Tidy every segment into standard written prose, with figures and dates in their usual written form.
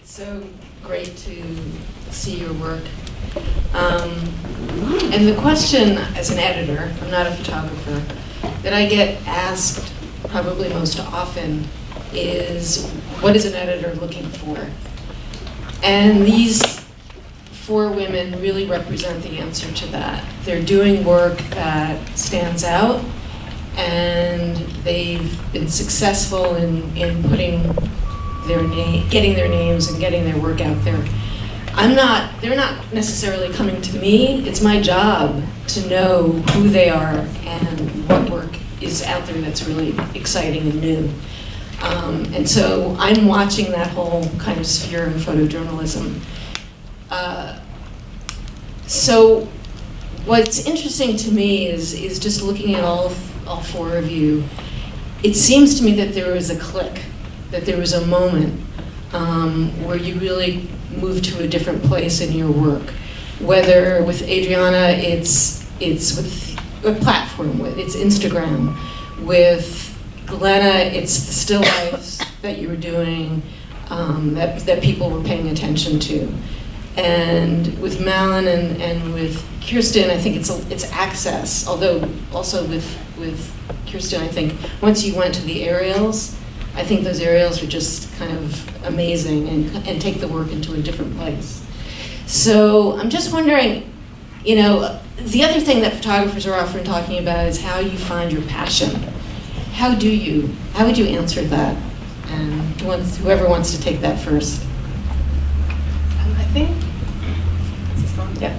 It's so great to see your work. And the question, as an editor, I'm not a photographer, that I get asked probably most often is, what is an editor looking for? And these four women really represent the answer to that. They're doing work that stands out, and they've been successful in putting getting their names and getting their work out there. They're not necessarily coming to me. It's my job to know who they are and what work is out there that's really exciting and new. And so I'm watching that whole kind of sphere in photojournalism. So what's interesting to me is just looking at all four of you. It seems to me that there was a click, that there was a moment where you really moved to a different place in your work. Whether with Adriana, it's with a platform, it's Instagram. With Glenna, it's the still lifes that you were doing, that people were paying attention to. And with Malin and with Kirsten, I think it's access. Although also with Kirsten, I think once you went to the aerials, I think those aerials are just kind of amazing and take the work into a different place. So I'm just wondering, the other thing that photographers are often talking about is how you find your passion. How would you answer that? And whoever wants to take that first.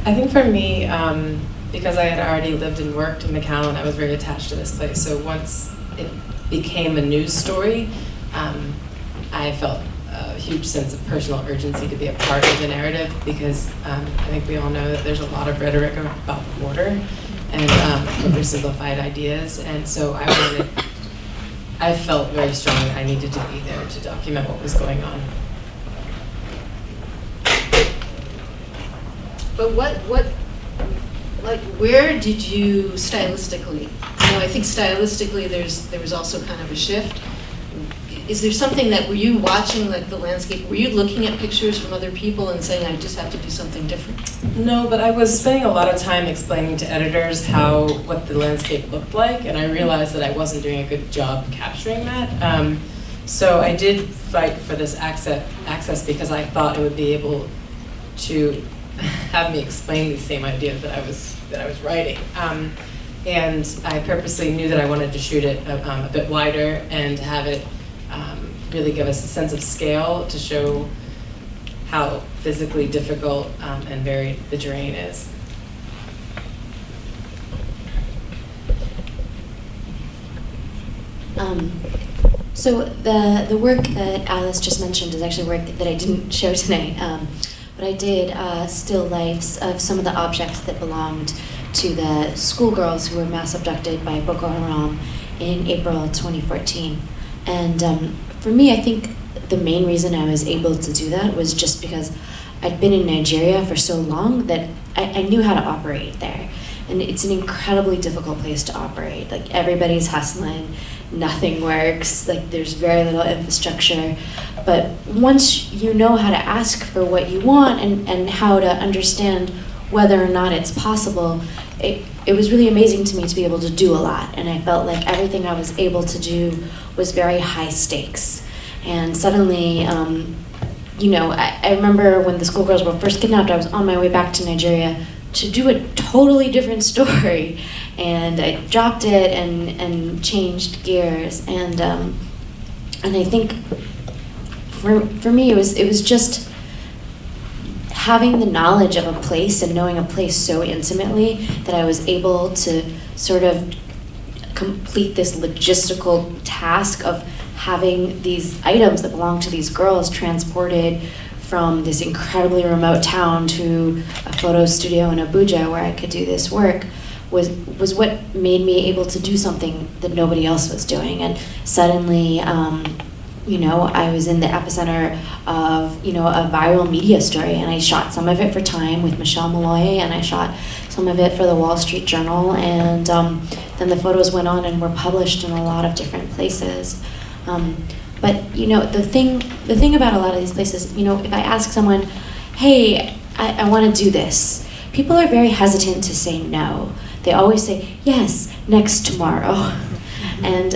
I think for me, because I had already lived and worked in McAllen, I was very attached to this place. So once it became a news story, I felt a huge sense of personal urgency to be a part of the narrative, because I think we all know that there's a lot of rhetoric about the border and oversimplified ideas, and so I felt very strongly I needed to be there to document what was going on. But where did you stylistically? I think stylistically there was also kind of a shift. Is there something that, were you watching like the landscape, were you looking at pictures from other people and saying, I just have to do something different? No, but I was spending a lot of time explaining to editors what the landscape looked like, and I realized that I wasn't doing a good job capturing that. So I did fight for this access because I thought it would be able to have me explain these same ideas that I was writing. And I purposely knew that I wanted to shoot it a bit wider and have it really give us a sense of scale to show how physically difficult and varied the terrain is. So the work that Alice just mentioned is actually work that I didn't show tonight, but I did still lifes of some of the objects that belonged to the schoolgirls who were mass abducted by Boko Haram in April 2014. And for me, I think the main reason I was able to do that was just because I'd been in Nigeria for so long that I knew how to operate there. And it's an incredibly difficult place to operate. Like, everybody's hustling, nothing works, like there's very little infrastructure. But once you know how to ask for what you want and how to understand whether or not it's possible, it was really amazing to me to be able to do a lot. And I felt like everything I was able to do was very high stakes. And suddenly, I remember when the schoolgirls were first kidnapped, I was on my way back to Nigeria to do a totally different story. And I dropped it and changed gears. And I think for me, it was just having the knowledge of a place and knowing a place so intimately that I was able to sort of complete this logistical task of having these items that belong to these girls transported from this incredibly remote town to a photo studio in Abuja where I could do this work was what made me able to do something that nobody else was doing. And suddenly, I was in the epicenter of, a viral media story, and I shot some of it for Time with Michelle Malloy, and I shot some of it for the Wall Street Journal, and then the photos went on and were published in a lot of different places. But the thing about a lot of these places, if I ask someone, hey, I want to do this, people are very hesitant to say no. They always say, yes, next tomorrow. And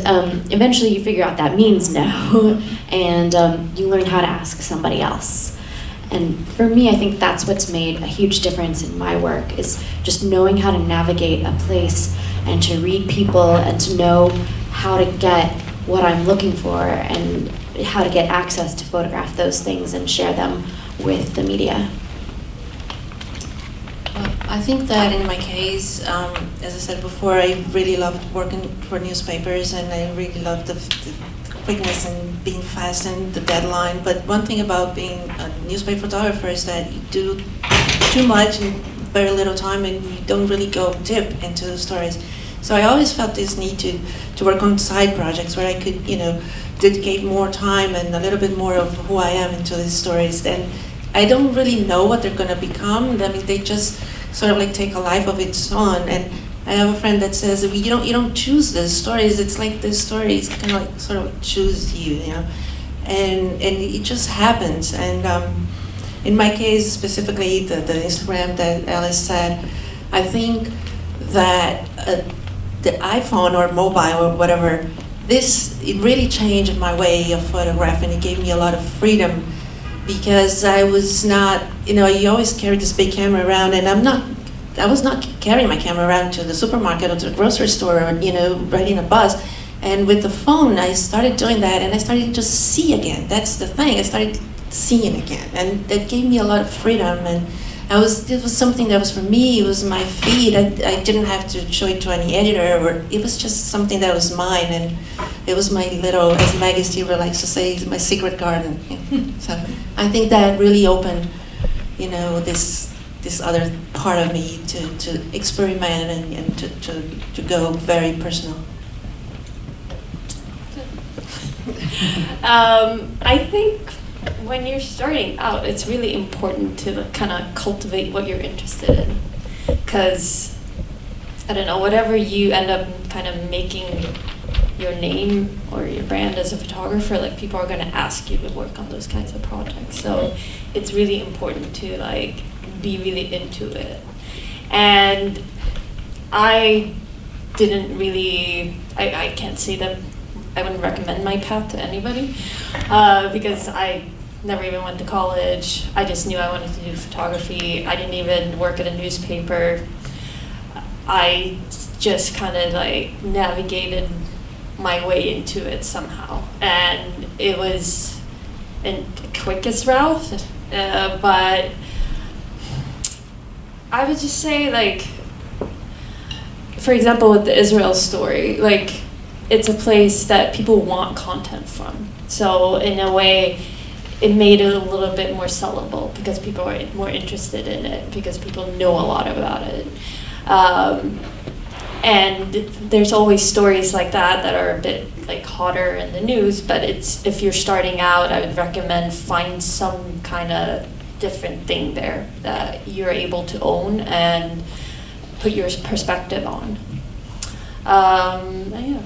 eventually you figure out that means no, and you learn how to ask somebody else. And for me, I think that's what's made a huge difference in my work, is just knowing how to navigate a place and to read people and to know how to get what I'm looking for and how to get access to photograph those things and share them with the media. I think that in my case, as I said before, I really loved working for newspapers, and I really loved the quickness and being fast and the deadline. But one thing about being a newspaper photographer is that you do too much in very little time, and you don't really go deep into the stories. So I always felt this need to work on side projects where I could, dedicate more time and a little bit more of who I am into these stories. And I don't really know what they're going to become. I mean, they just sort of like take a life of its own. And I have a friend that says, you don't choose the stories. It's like the stories kind of like sort of like choose you, and it just happens. And in my case specifically, the Instagram that Alice said, I think that the iPhone or mobile or whatever, it really changed my way of photographing. It gave me a lot of freedom, because I was not, you always carry this big camera around, and I was not carrying my camera around to the supermarket or to the grocery store or, riding a bus. And with the phone, I started doing that, and I started to just see again. That's the thing. I started seeing again, and that gave me a lot of freedom. And it was something that was for me. It was my feed. I didn't have to show it to any editor, or it was just something that was mine, and it was my little, as Maggie Stever likes to say, my secret garden. So I think that really opened, this other part of me to experiment and to go very personal. I think when you're starting out, it's really important to kind of cultivate what you're interested in, because I don't know, whatever you end up kind of making your name or your brand as a photographer, like people are going to ask you to work on those kinds of projects. So it's really important to like be really into it. And I didn't really, I can't say that I wouldn't recommend my path to anybody, because I never even went to college. I just knew I wanted to do photography. I didn't even work at a newspaper. I just kind of like navigated my way into it somehow, and it was the quickest route, but I would just say, like, for example, with the Israel story, like, it's a place that people want content from. So in a way, it made it a little bit more sellable because people are more interested in it, because people know a lot about it. And there's always stories like that are a bit like hotter in the news, but if you're starting out, I would recommend find some kind of different thing there that you're able to own and put your perspective on. Yeah.